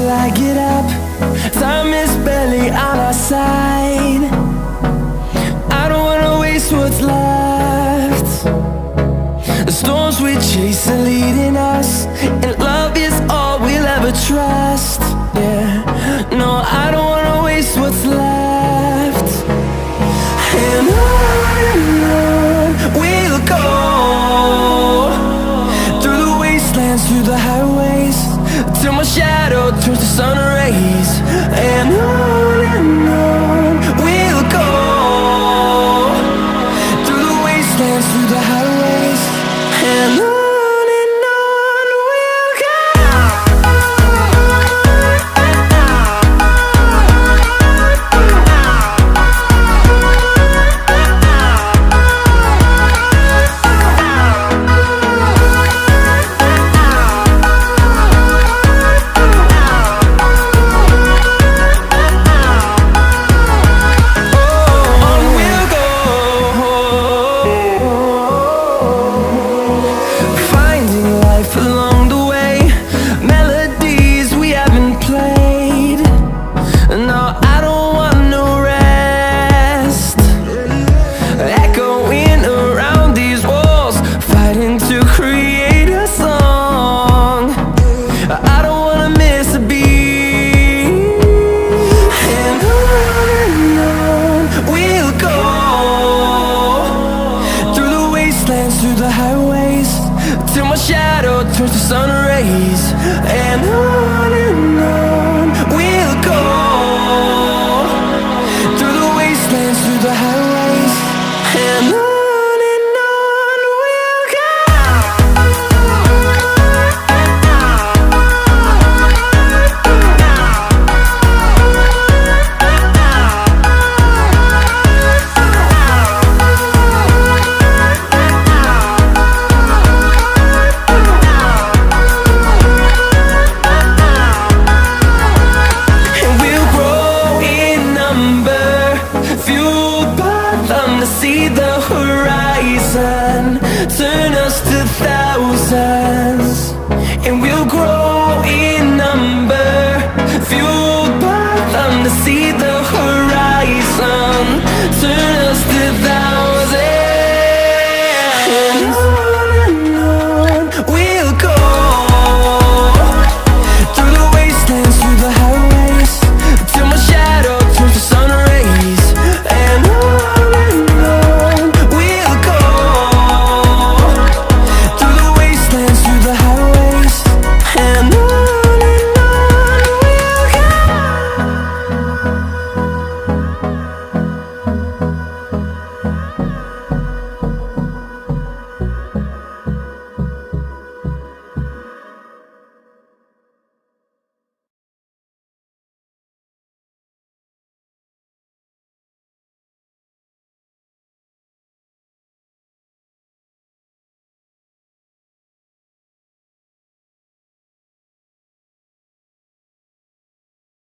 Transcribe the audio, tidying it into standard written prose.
till I get up. Time is barely on our side. I don't wanna waste what's left. The storms we chase are leading us, and love is all we'll ever trust. Yeah, no, I don't wanna waste what's left. And on we'll go, through the wastelands, through the highways, till my shadow turns to sun rays. And on we'll go, through the wastelands, through the highways, and on we'll go. Through the highways, till my shadow turns to sun rays. And on we'll go, through the wastelands, through the highways, and on we'll go. See the horizon turn us to thousands, and we'll grow in number, fueled by them to see the horizon turn